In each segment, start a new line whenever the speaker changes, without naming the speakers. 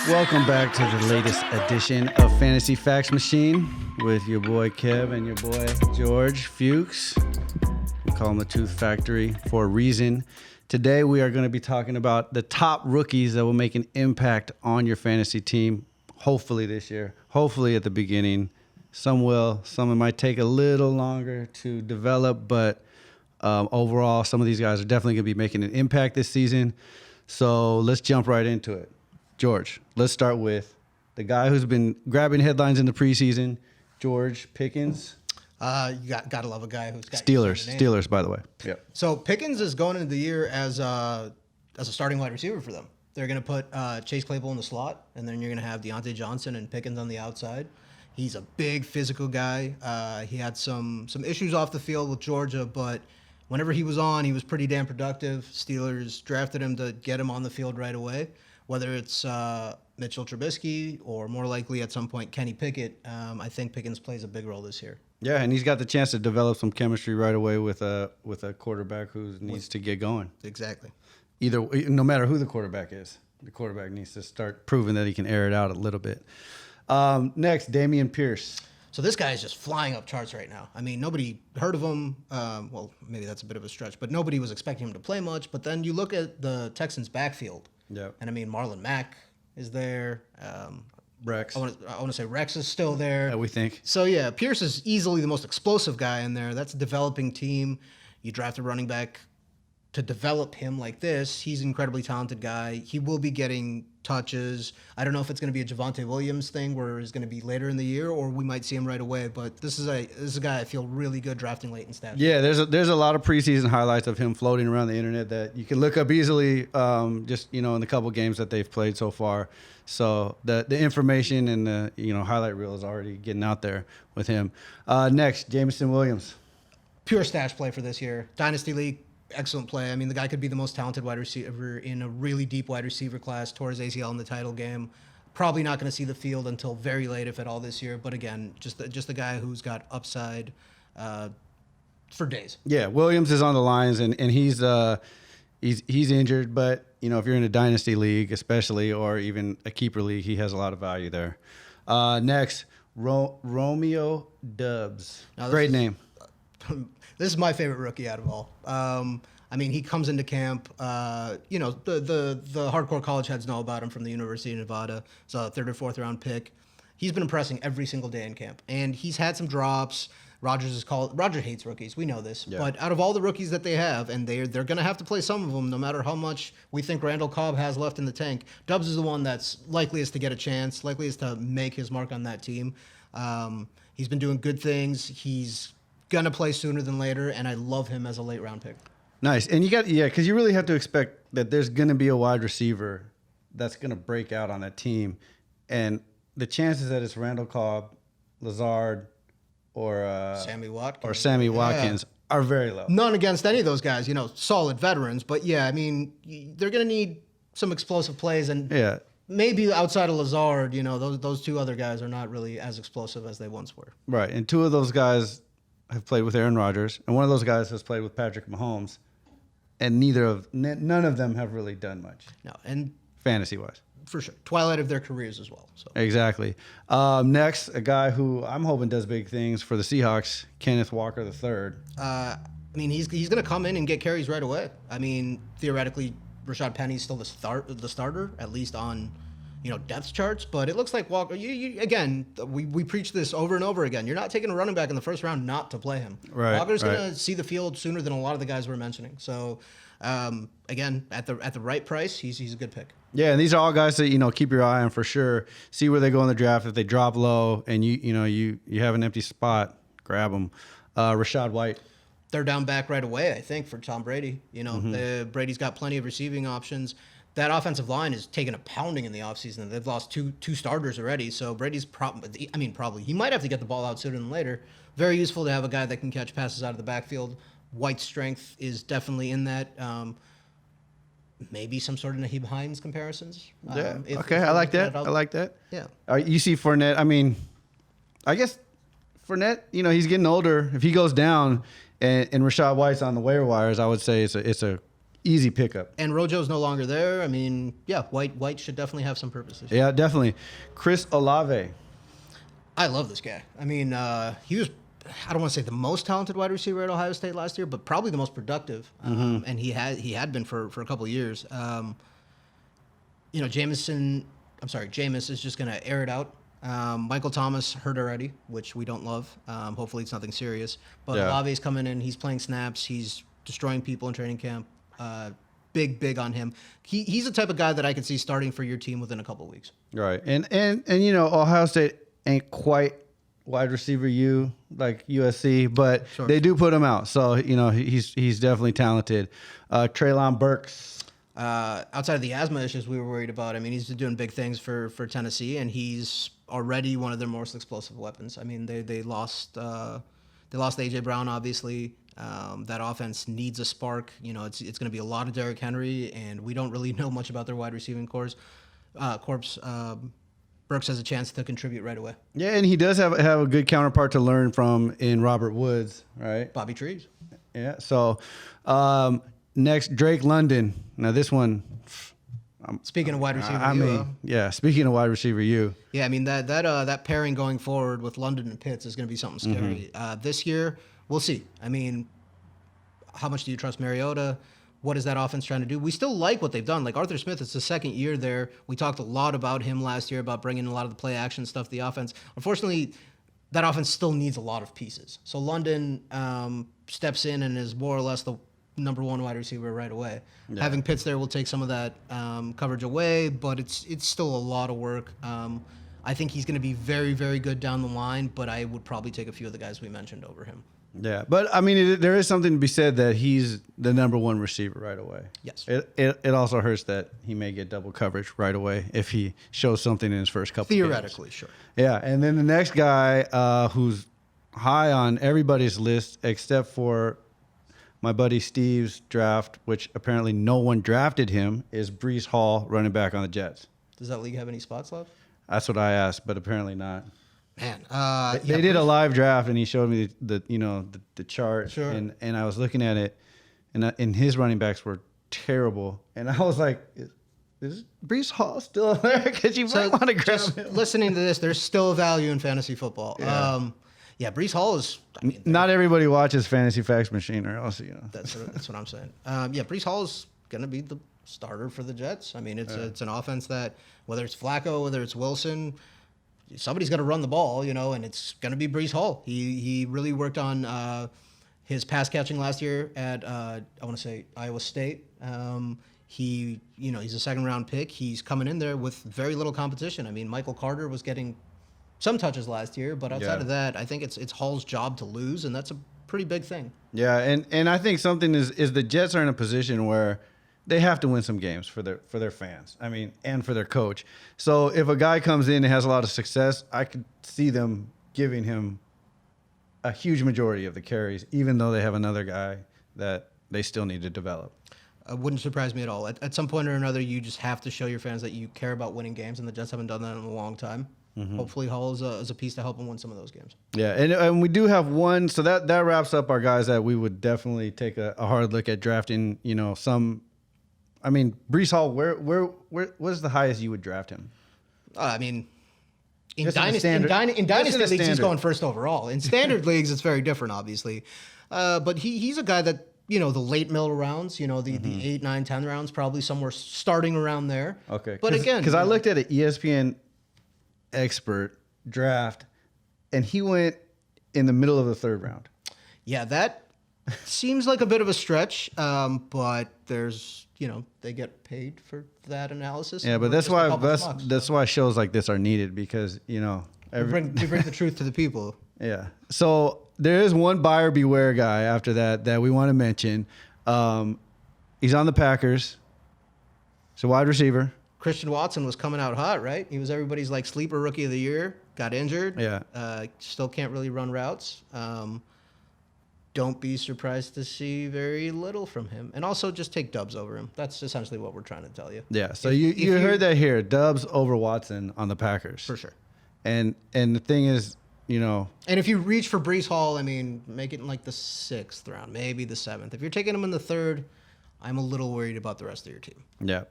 Welcome back to the latest edition of Fantasy Facts Machine with your boy Kev and your boy George Fuchs. We call him the Tooth Factory for a reason. Today we are going to be talking about the top rookies that will make an impact on your fantasy team, hopefully this year, hopefully at the beginning. Some will, some might take a little longer to develop, but overall, some of these guys are definitely going to be making an impact this season. So let's jump right into it. George, let's start with the guy who's been grabbing headlines in the preseason, George Pickens.
You got to love a guy who's got
Steelers, by the way.
Yep. So Pickens is going into the year as a starting wide receiver for them. They're going to put Chase Claypool in the slot, and then you're going to have Deontay Johnson and Pickens on the outside. He's a big physical guy. He had some issues off the field with Georgia, but whenever he was on, he was pretty damn productive. Steelers drafted him to get him on the field right away. Whether it's Mitchell Trubisky or more likely at some point Kenny Pickett, I think Pickens plays a big role this year.
Yeah, and he's got the chance to develop some chemistry right away with a quarterback who needs to get going.
Exactly.
No matter who the quarterback is, the quarterback needs to start proving that he can air it out a little bit. Next, Dameon Pierce.
So this guy is just flying up charts right now. I mean, nobody heard of him. Well, maybe that's a bit of a stretch, but nobody was expecting him to play much. But then you look at the Texans' backfield.
Yeah.
And I mean, Marlon Mack is there.
Rex.
I want to say Rex is still there.
Yeah, we think.
So yeah, Pierce is easily the most explosive guy in there. That's a developing team. You draft a running back to develop him like this. He's an incredibly talented guy. He will be getting touches. I don't know if it's going to be a Javonte Williams thing where it's going to be later in the year, or we might see him right away. But this is a guy I feel really good drafting late in stats.
Yeah, there's a lot of preseason highlights of him floating around the internet that you can look up easily. Just in the couple games that they've played so far. So the information and the highlight reel is already getting out there with him. Next, Jamison Williams.
Pure stash play for this year. Dynasty League. Excellent play. I mean, the guy could be the most talented wide receiver in a really deep wide receiver class. Tore his ACL in the title game. Probably not going to see the field until very late, if at all, this year. But again, just a guy who's got upside for days.
Yeah, Williams is on the lines, and he's injured. But if you're in a dynasty league, especially, or even a keeper league, he has a lot of value there. Next, Romeo Doubs. Great name.
This is my favorite rookie out of all. I mean, he comes into camp. The hardcore college heads know about him from the University of Nevada. It's a third or fourth round pick. He's been impressing every single day in camp, and he's had some drops. Roger hates rookies. We know this, yeah. But out of all the rookies that they have, and they're going to have to play some of them, no matter how much we think Randall Cobb has left in the tank. Doubs is the one that's likeliest to get a chance, likeliest to make his mark on that team. He's been doing good things. He's gonna play sooner than later, and I love him as a late round pick.
Nice. And because you really have to expect that there's gonna be a wide receiver that's gonna break out on that team, and the chances that it's Randall Cobb, Lazard, or
Sammy
Watkins are very low.
None against any of those guys, solid veterans, but yeah, I mean, they're gonna need some explosive plays, and
yeah.
Maybe outside of Lazard, those two other guys are not really as explosive as they once were.
Right, and two of those guys have played with Aaron Rodgers, and one of those guys has played with Patrick Mahomes, and none of them have really done much.
No, and
fantasy-wise,
for sure, twilight of their careers as well. So
exactly. Next, a guy who I'm hoping does big things for the Seahawks, Kenneth Walker III.
I mean, he's going to come in and get carries right away. I mean, theoretically, Rashad Penny's still the starter, at least on depth charts, but it looks like Walker, again, we preach this over and over again. You're not taking a running back in the first round not to play him.
Right,
Walker's going to see the field sooner than a lot of the guys we're mentioning. So, again, at the right price, he's a good pick.
Yeah, and these are all guys that, keep your eye on for sure. See where they go in the draft. If they drop low and you have an empty spot, grab them. Rachaad White.
They're down back right away, I think, for Tom Brady. Brady's got plenty of receiving options. That offensive line is taking a pounding in the offseason. They've lost two starters already, so Brady's probably he might have to get the ball out sooner than later. Very useful to have a guy that can catch passes out of the backfield. White's strength is definitely in that. Maybe some sort of Naheem Hines comparisons.
Yeah. I like that.
Yeah.
You see Fournette. I mean, I guess Fournette. He's getting older. If he goes down, and Rachaad White's on the waiver wires, I would say it's a easy pickup.
And Rojo's no longer there. I mean, yeah, White should definitely have some purposes.
Yeah, definitely. Chris Olave.
I love this guy. I mean, he was, I don't want to say the most talented wide receiver at Ohio State last year, but probably the most productive. And he had been for a couple of years. Jameis is just going to air it out. Michael Thomas hurt already, which we don't love. Hopefully it's nothing serious. But Olave's coming in. He's playing snaps. He's destroying people in training camp. Big on him. He's the type of guy that I could see starting for your team within a couple of weeks.
Right. And Ohio State ain't quite wide receiver like USC, but they do put him out. So, he's definitely talented. Treylon Burks.
Outside of the asthma issues we were worried about, I mean, he's doing big things for Tennessee, and he's already one of their most explosive weapons. I mean, they lost A.J. Brown, obviously. That offense needs a spark. It's going to be a lot of Derrick Henry, and we don't really know much about their wide receiving corps. Burks has a chance to contribute right away.
Yeah, and he does have a good counterpart to learn from in Robert Woods, right?
Bobby Trees.
Yeah. So next, Drake London. Now this one.
Speaking of wide receiver,
speaking of wide receiver,
yeah, I mean that pairing going forward with London and Pitts is going to be something scary. This year, we'll see. I mean, how much do you trust Mariota? What is that offense trying to do? We still like what they've done. Like Arthur Smith, it's the second year there. We talked a lot about him last year, about bringing a lot of the play action stuff to the offense. Unfortunately, that offense still needs a lot of pieces. So London steps in and is more or less the number one wide receiver right away. Yeah. Having Pitts there will take some of that coverage away, but it's still a lot of work. I think he's going to be very, very good down the line, but I would probably take a few of the guys we mentioned over him.
Yeah, but I mean, there is something to be said that he's the number one receiver right away.
Yes.
It also hurts that he may get double coverage right away if he shows something in his first couple
Theoretically,
games.
Sure.
Yeah, and then the next guy who's high on everybody's list except for my buddy Steve's draft, which apparently no one drafted him, is Breece Hall, running back on the Jets.
Does that league have any spots left?
That's what I asked, but apparently not.
Man,
they did a live draft, and he showed me the chart,
sure.
and I was looking at it, and his running backs were terrible, and I was like, is Breece Hall still there? Because you might want to grab him.
Listening to this, there's still value in fantasy football. Yeah. Breece Hall is. I mean,
not everybody watches Fantasy Facts Machine, or else
That's what I'm saying. Breece Hall is gonna be the starter for the Jets. I mean, it's an offense that whether it's Flacco, whether it's Wilson. Somebody's got to run the ball, and it's going to be Breece Hall. He really worked on his pass catching last year at I want to say Iowa State. He's a second round pick. He's coming in there with very little competition. I mean, Michael Carter was getting some touches last year, but outside of that, I think it's Hall's job to lose, and that's a pretty big thing.
Yeah, and I think something is the Jets are in a position where they have to win some games for their fans. I mean, and for their coach. So if a guy comes in and has a lot of success, I could see them giving him a huge majority of the carries, even though they have another guy that they still need to develop.
Wouldn't surprise me at all. At some point or another, you just have to show your fans that you care about winning games, and the Jets haven't done that in a long time. Mm-hmm. Hopefully, Hall is a piece to help them win some of those games.
Yeah, and we do have one. So that wraps up our guys that we would definitely take a hard look at drafting. Some. I mean, Breece Hall, where what's the highest you would draft him?
I mean, in dynasty leagues, he's going first overall. In standard leagues, it's very different, obviously. But he's a guy that, the late middle rounds, the 8, 9, 10 rounds, probably somewhere starting around there.
Okay.
But again,
because I looked at an ESPN expert draft, and he went in the middle of the third round.
Yeah, that seems like a bit of a stretch, but there's, they get paid for that analysis.
Yeah, but that's why shows like this are needed because,
we bring the truth to the people.
Yeah. So there is one buyer beware guy after that we want to mention. He's on the Packers. He's a wide receiver.
Christian Watson was coming out hot, right? He was everybody's sleeper rookie of the year. Got injured.
Yeah.
Still can't really run routes. Don't be surprised to see very little from him. And also just take Doubs over him. That's essentially what we're trying to tell you.
Yeah, so you heard that here. Doubs over Watson on the Packers.
For sure.
And the thing is,
And if you reach for Breece Hall, I mean, make it in the 6th round, maybe the 7th. If you're taking him in the 3rd, I'm a little worried about the rest of your team.
Yeah.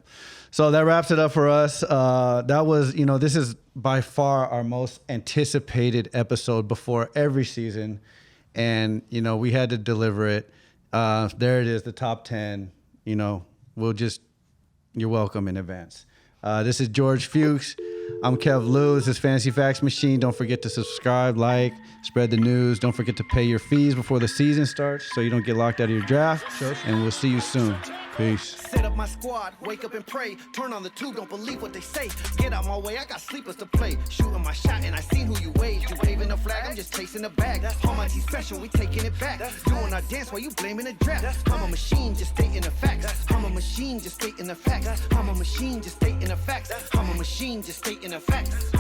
So that wraps it up for us. That was, this is by far our most anticipated episode before every season. And, we had to deliver it. There it is, the top 10. You're welcome in advance. This is George Fuchs. I'm Kev Lou. This is Fantasy Facts Machine. Don't forget to subscribe, like, spread the news. Don't forget to pay your fees before the season starts so you don't get locked out of your draft. Sure. And we'll see you soon. Peace.
Set up my squad, wake up and pray. Turn on the tube, don't believe what they say. Get out my way, I got sleepers to play. Shooting my shot and I seen who you waved. You waving the flag, I'm just chasing the bag. How much he's special, we taking it back. Doing our dance while you blaming the draft. I'm a machine, just stating the facts. I'm a machine, just stating the facts. I'm a machine, just stating the facts. I'm a machine, just stating the facts.